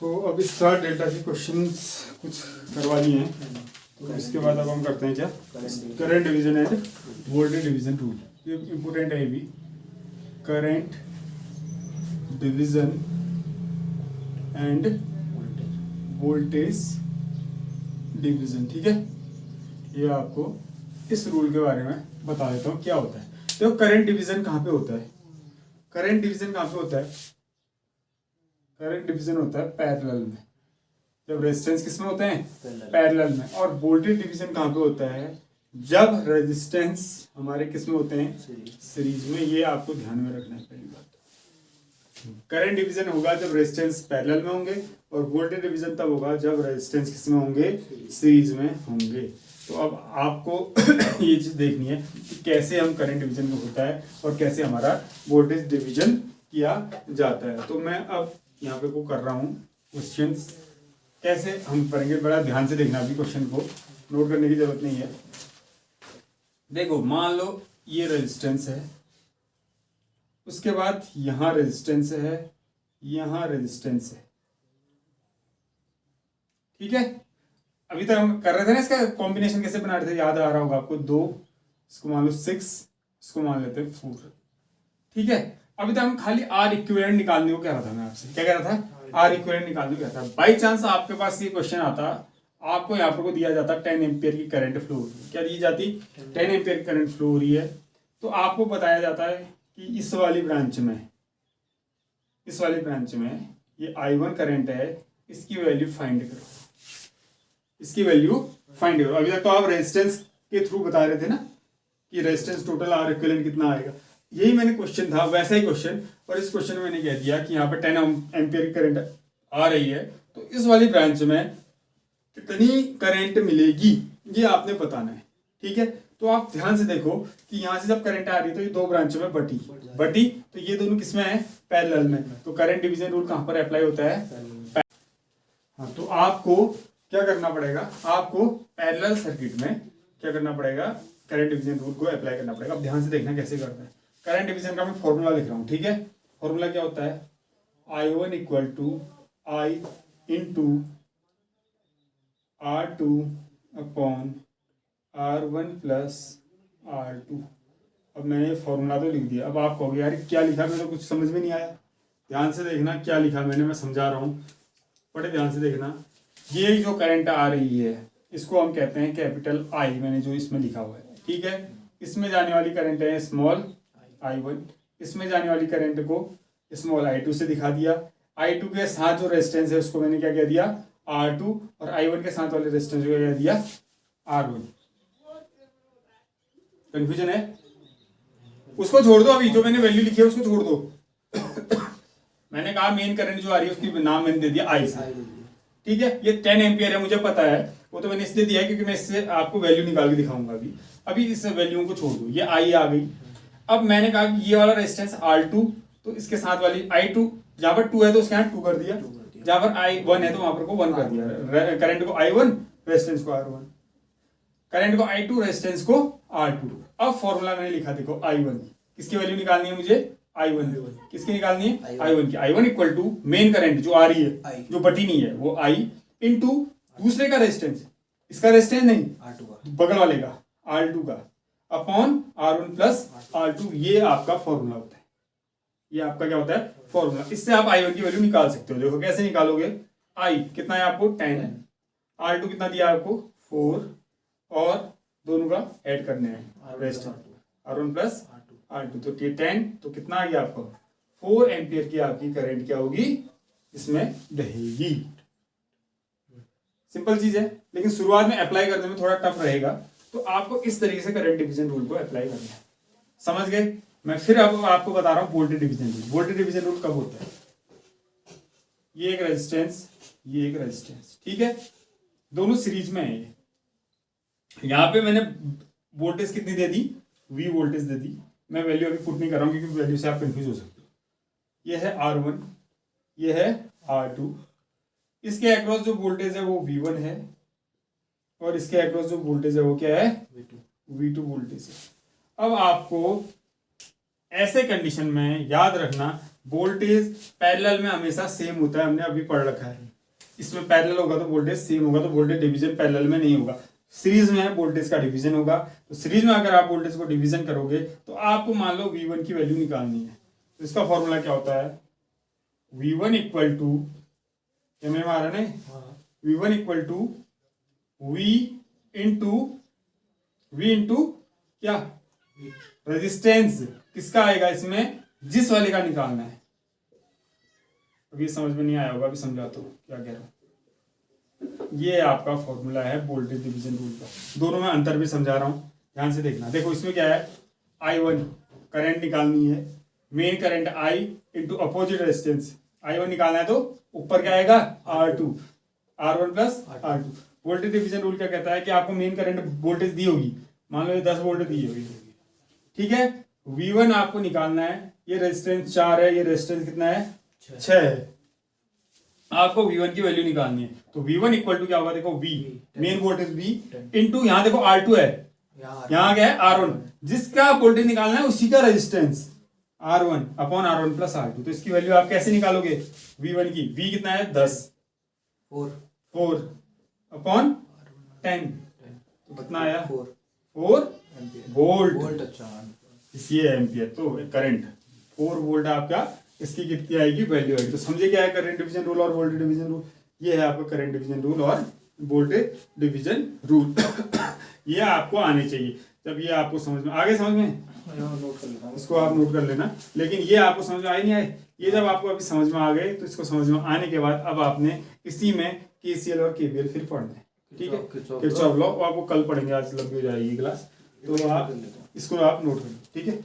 तो अब इस साथ डेल्टा के क्वेश्चंस कुछ करवा लिए हैं, तो इसके बाद अब हम करते हैं क्या, current division end voltage division rule. ये इम्पोर्टेंट है, ये भी current division end voltage division. ठीक है, ये आपको इस रूल के बारे में बता देता हूँ क्या होता है। तो करंट डिवीजन कहाँ पे होता है, करंट डिवीजन कहाँ पे होता है, करंट डिवीजन होता है पैरेलल में, जब रेजिस्टेंस किसमें होते हैं, पैरेलल में। और वोल्टेज डिवीजन कहाँ पे होता है, जब रेजिस्टेंस हमारे किसमें होते हैं, सीरीज में। ये आपको ध्यान में रखना है पहली बात। करंट डिवीजन होगा जब रेजिस्टेंस पैरेलल में होंगे, और वोल्टेज डिवीजन तब होगा जब रेजिस्टेंस किसमें होंगे, सीरीज में होंगे। तो अब आपको ये चीज देखनी है कि कैसे हम करंट डिवीजन को होता है और कैसे हमारा वोल्टेज डिवीजन किया जाता है। तो मैं अब यहाँ पे को कर रहा हूँ क्वेश्चंस, कैसे हम करेंगे, बड़ा ध्यान से देखना, अभी क्वेश्चन को नोट करने की जरूरत नहीं है। देखो, मान लो ये रेजिस्टेंस है, उसके बाद यहाँ रेजिस्टेंस है, यहाँ रेजिस्टेंस है। ठीक है, अभी तक हम कर रहे थे ना, इसका कॉम्बिनेशन कैसे बना रहे थे, याद आ रहा होगा आपको। 2, इसको मान लो 6, इसको मान लेते हैं 4। ठीक है, अभी तक हम खाली आर इक्विवेलेंट निकालने को कह रहा था मैं आपसे, क्या कह रहा था, आर इक्विवेलेंट निकालने को कह रहा था। बाई चांस आपके पास ये क्वेश्चन आता, आपको यहाँ पर को दिया जाता 10 एम्पियर की करंट फ्लो, क्या दी जाती, 10 एम्पियर करंट फ्लो हो रही है। तो आपको बताया जाता है कि इस वाली ब्रांच में, इस वाली ब्रांच में ये I1 करंट है, इसकी वैल्यू फाइंड करो, इसकी वैल्यू फाइंड करो। अभी तक तो आप रेजिस्टेंस के थ्रू बता रहे थे ना कि रेजिस्टेंस टोटल आर इक्विवेलेंट कितना आएगा, यही मैंने क्वेश्चन था, वैसा ही क्वेश्चन। और इस क्वेश्चन में मैंने कह दिया कि यहाँ पे 10 एम्पियर की करंट आ रही है, तो इस वाली ब्रांच में कितनी करंट मिलेगी ये आपने बताना है। ठीक है, तो आप ध्यान से देखो कि यहाँ से जब करंट आ रही है तो ये दो ब्रांचों में बटी, तो ये दोनों किसमें है, पैरेलल में। तो करंट डिवीजन रूल कहाँ पर अप्लाई होता है, हाँ। तो आपको क्या करना पड़ेगा, आपको पैरेलल सर्किट में क्या करना पड़ेगा, करंट डिवीजन रूल को अप्लाई करना पड़ेगा। अब ध्यान से देखना कैसे करना है। करंट डिवीजन का मैं फॉर्मूला लिख रहा हूँ। ठीक है, फॉर्मूला क्या होता है, I1 equal to I into R2 upon R1 plus R2। अब मैंने फॉर्मूला तो लिख दिया। अब आप कहोगे यार क्या लिखा, मैं तो कुछ समझ में नहीं आया। ध्यान से देखना क्या लिखा मैंने, मैं समझा रहा हूँ, बड़े ध्यान से देखना। ये जो करंट आ रही है इसको हम कहते हैं कैपिटल I, मैंने जो इसमें लिखा हुआ है। ठीक है, इसमें जाने वाली करंट है स्मॉल I1, इसमें जाने वाली करंट को स्मॉल I2 से दिखा दिया। I2 के साथ जो रेजिस्टेंस है उसको मैंने क्या कह दिया, R2, और I1 के साथ वाले रेजिस्टेंस को क्या कह दिया, R1। कंफ्यूजन है, उसको छोड़ दो, अभी जो मैंने वैल्यू लिखी है उसको छोड़ दो। मैंने कहा मेन करंट जो आ रही है उसकी नाम मैंने दे दिया I से। ठीक है, ये 10 एम्पियर है, मुझे पता है, वो तो मैंने इसलिए दिया है क्योंकि मैं इससे आपको वैल्यू निकाल के दिखाऊंगा। अभी इस वैल्यू को छोड़ दो, ये I आ गई। अब मैंने कहा कि ये वाला रेजिस्टेंस R2, तो इसके साथ वाली I2, जहां पर 2 है तो उसके यहाँ 2 कर दिया, जहां पर I1 है तो वहां पर को 1 कर दिया। करंट को I1, रेजिस्टेंस को R1, करंट को I2, रेजिस्टेंस को R2। अब फॉर्मूला मैंने लिखा, देखो I1 किसकी वैल्यू निकालनी है मुझे, I1 किसकी निकालनी है, I1 की। I1 equal to main current जो आ रही है, जो बटी नहीं है, वो I इंटू दूसरे का रेजिस्टेंस, इसका रेजिस्टेंस नहीं R2 बगल वाले का, R2 का, अपॉन R1 प्लस R2। ये आपका फॉर्मूला होता है, ये आपका क्या होता है, फॉर्मूला। इससे आप I1 की वैल्यू निकाल सकते हो। देखो कैसे निकालोगे, I कितना है आपको 10, R2 कितना दिया आपको 4, और दोनों का ऐड करने हैं रेजिस्टेंस R1 प्लस R2, तो ये 10, तो कितना आ गया आपको 4 एम्पियर की आपकी करंट क्या होगी, इसमें रहेगी। सिंपल चीज है, लेकिन शुरुआत में अप्लाई करने में थोड़ा टफ रहेगा, तो आपको इस तरीके से करंट डिवीजन रूल को अप्लाई करना है। समझ गए। मैं फिर अब आपको बता रहा हूं voltage division rule. Voltage division rule कब होता है, ये एक रेजिस्टेंस, ये एक रेजिस्टेंस, ठीक है, दोनों सीरीज में है। यहां पे मैंने वोल्टेज कितनी दे दी, V वोल्टेज दे दी। मैं वैल्यू अभी पुट नहीं कर रहा हूं क्योंकि वैल्यू से आप कंफ्यूज हो सकते हो। ये है R1, ये है R2, इसके अक्रॉस जो वोल्टेज है वो V1 है, और इसके अक्रॉस जो वोल्टेज है वो क्या है, V2 वोल्टेज है। अब आपको ऐसे कंडीशन में याद रखना, वोल्टेज पैरेलल में हमेशा सेम होता है, हमने अभी पढ़ रखा है। इसमें पैरेलल होगा तो वोल्टेज सेम होगा, तो वोल्टेज डिवीजन पैरेलल में नहीं होगा। सीरीज में है वोल्टेज का डिवीजन होगा। तो सीरीज में अगर आप वोल्टेज को डिवीजन करोगे तो आपको मान लो V1 की वैल्यू निकालनी है। तो इसका फॉर्मूला क्या होता है, V1 इक्वल टू, क्या मैं मारा नहीं, V1 equal to V into क्या, रेजिस्टेंस किसका आएगा इसमें, जिस वाले का निकालना है। अभी समझ में नहीं आया होगा, अभी समझाता हूँ क्या कह रहा हूँ। ये आपका फॉर्मूला है वोल्टेज डिवीजन रूल का। दोनों में अंतर भी समझा रहा हूँ, ध्यान से देखना। देखो इसमें क्या है, I1 करंट निकालनी है, main current I into opposite resistance. I1 निकालना है तो ऊपर क्या आएगा, R1 plus R2। Voltage division rule क्या कहता है कि आपको मेन करंट वोल्टेज दी होगी, मान लो ये 10 वोल्ट दी होगी, ठीक है। V1 आपको निकालना है, ये रेजिस्टेंस 4 है, ये रेजिस्टेंस कितना है, 6 है। आपको V1 की वैल्यू निकालनी है। तो V1 इक्वल टू क्या होगा, देखो V main voltage V into यहाँ देखो R2 है, यहाँ क्या है R1, जिसका वोल्टेज निकालना है उसी का resistance R1 upon R1 plus R2। तो इसकी वैल्यू आप कैसे निकालोगे, V1 की, V कितना है 10, 4 अपॉन 10, तो कितना आया 4 वोल्ट, ये एम्पियर। तो करंट 4 वोल्ट आपका, इसकी कितनी आएगी वैल्यू आएगी। तो समझे क्या है करंट डिवीजन रूल और वोल्टेज डिवीजन रूल। ये है आपका करंट डिवीजन रूल और वोल्टेज डिवीजन रूल। ये आपको आने चाहिए। जब ये आपको समझ में आगे, समझ में नोट कर लेना, इसको आप नोट कर लेना। लेकिन ये आपको समझ में आए नहीं आए, ये जब आपको अभी समझ में आ गए तो इसको समझ में आने के बाद अब आपने इसी में KCL और KVL फिर पढ़ना है, ठीक है। किरचॉफ लॉ आपको कल पढ़ेंगे, आज लंबी हो जाएगी क्लास, तो आप इसको आप नोट कर लो, ठीक है।